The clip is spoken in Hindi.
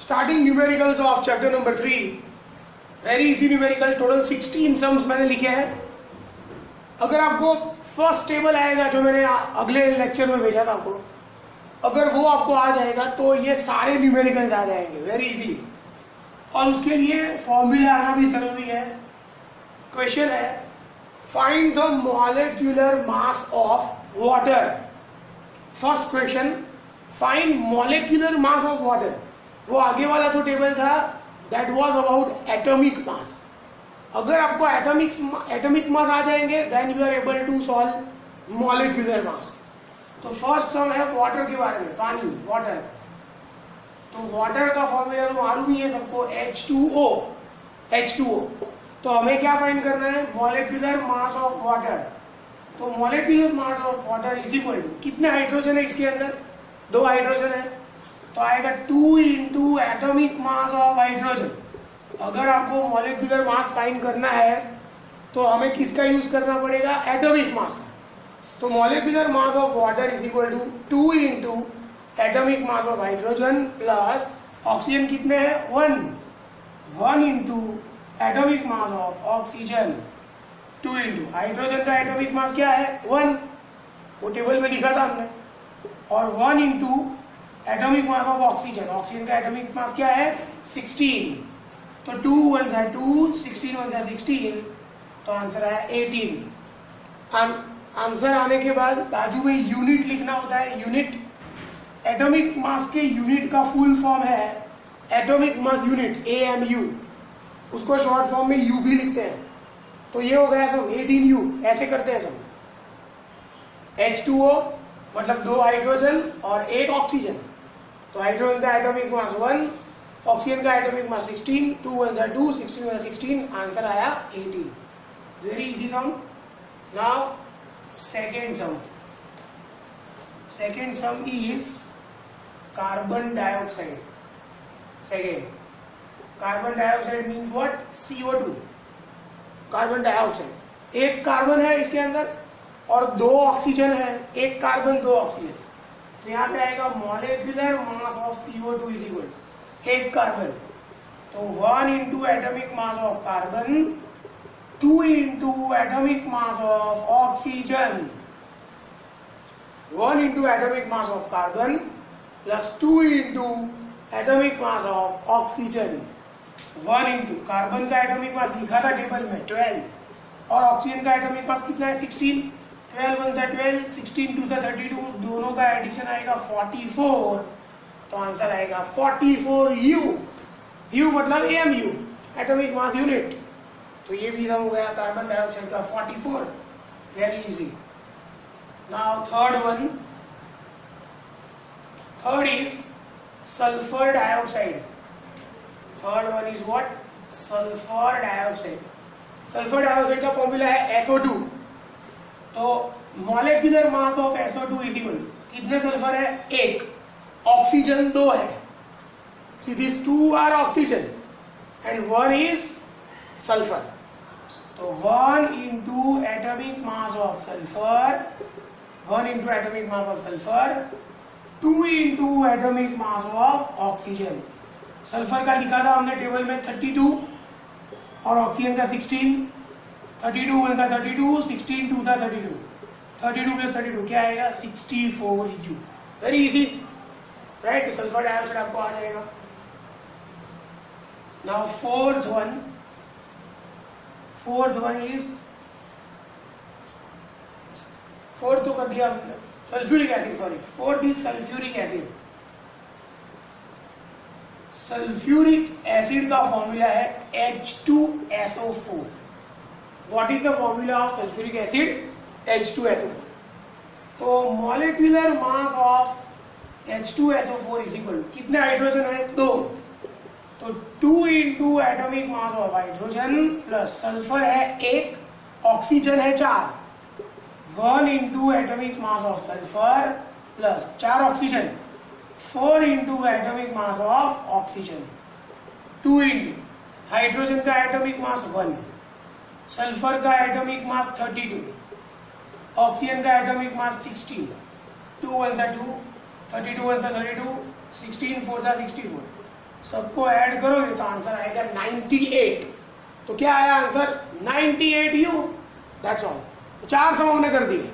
Starting numericals of chapter number 3. Very easy numerical. Total 16 sums मैंने लिखे हैं. अगर आपको फर्स्ट टेबल आएगा जो मैंने अगले लेक्चर में भेजा था आपको, अगर वो आपको आ जाएगा तो ये सारे न्यूमेरिकल्स आ जाएंगे वेरी इजीली. और उसके लिए फॉर्मूला आना भी जरूरी है. क्वेश्चन है find the molecular mass of water. First question, find molecular mass of water. वो आगे वाला जो टेबल था that was about atomic mass. अगर आपको एटॉमिक मास आ जाएंगे then you are able to solve molecular mass. तो फर्स्ट सम है वाटर के बारे में, पानी, वाटर. तो वाटर का फॉर्मूला तो मालूम ही है सबको, H2O. तो हमें क्या फाइंड करना है, मॉलिक्यूलर मास ऑफ वाटर. तो molecular mass of water is equal to, कितने हाइड्रोजन है इसके अंदर, 2 हाइड्रोजन है, तो आएगा 2 into atomic mass of hydrogen. अगर आपको मॉलिक्यूलर मास फाइंड करना है तो हमें किसका यूज करना पड़ेगा, एटॉमिक मास का. तो molecular mass of water is equal to 2 into atomic mass of hydrogen plus oxygen कितने हैं, 1 into atomic mass of oxygen 2 into hydrogen का एटॉमिक मास क्या है 1, वो टेबल में लिखा था हमने, और 1 into atomic mass of oxygen. Oxygen का एटॉमिक मास क्या है 16. तो 2 1 जा 2, 16 1 जा 16, तो आंसर आया 18. आंसर आने के बाद बाजू में यूनिट लिखना होता है. यूनिट, एटॉमिक मास के यूनिट का फुल फॉर्म है एटॉमिक मास यूनिट, AMU. उसको शॉर्ट फॉर्म में U भी लिखते हैं. तो ये हो गया सब 18U. ऐसे करते हैं सब. H2O मतलब 2 हाइड्रोजन और 1 ऑक्सीजन. तो हाइड्रोजन का एटॉमिक मास 1, ऑक्सीजन का एटॉमिक मास 16, 2 1 जा 2, 16 1 जा 16, आंसर आया 18. Very easy sum. Now second sum. Second sum is carbon dioxide. Second, carbon dioxide means what, CO2. Carbon dioxide, एक कार्बन है इसके अंदर और 2 ऑक्सीजन है. एक कार्बन 2 ऑक्सीजन. तो यहाँ पे आएगा molecular mass of CO2 is equal, एक कार्बन. तो 1 into atomic mass of carbon, 2 into atomic mass of oxygen. 1 into atomic mass of carbon plus 2 into atomic mass of oxygen. 1 into carbon का एटॉमिक मास लिखा था टेबल में 12, और ऑक्सीजन का एटॉमिक मास कितना है 16. 12 1 से 12, 16 2 से 32, दोनों का एडिशन आएगा 44. तो आंसर आएगा 44U. U मतलब AMU, एटॉमिक मास यूनिट. तो ये भी हो गया कार्बन डाइऑक्साइड का 44. Very easy. Now third one. Third is sulphur dioxide. Third one is what, sulphur dioxide. Sulphur dioxide का फॉर्मूला है SO2. तो molecular mass of SO2 is equal, कितने सल्फर है 1, ऑक्सीजन 2 है. So these 2 are oxygen and 1 is sulfur. तो 1 into atomic mass of sulfur, 1 into atomic mass of sulfur, 2 into atomic mass of oxygen. Sulphur का लिखा था हमने टेबल में 32 और ऑक्सीजन का 16. 32 1 सा 32, 16 2 सा 32, 32 प्लस 32 क्या आएगा 64U. Very easy right. तो सल्फर डाइऑक्साइड आपको आ जाएगा. Now fourth one is, fourth तो कर दिया हमने, sulphuric acid. Sorry, fourth is sulphuric acid. Sulphuric acid का फॉर्मूला है H2SO4. What is the formula of sulphuric acid, H2SO4. तो molecular mass of H2SO4 is equal, कितने हाइड्रोजन है 2. तो 2 into atomic mass of hydrogen plus sulphur है 1, ऑक्सीजन है 4. 1 into atomic mass of sulphur plus 4 oxygen, 4 into atomic mass of oxygen. 2 into hydrogen का एटॉमिक मास 1, सल्फर का एटॉमिक मास 32, ऑक्सीजन का एटॉमिक मास 16. 2 1 सा 2, 32 1 सा 32, 16 4 सा 64. सबको ऐड करोगे तो आंसर आएगा 98। तो क्या आया आंसर 98 यू, दैट्स ऑल। तो 4 सम हमने कर दिए।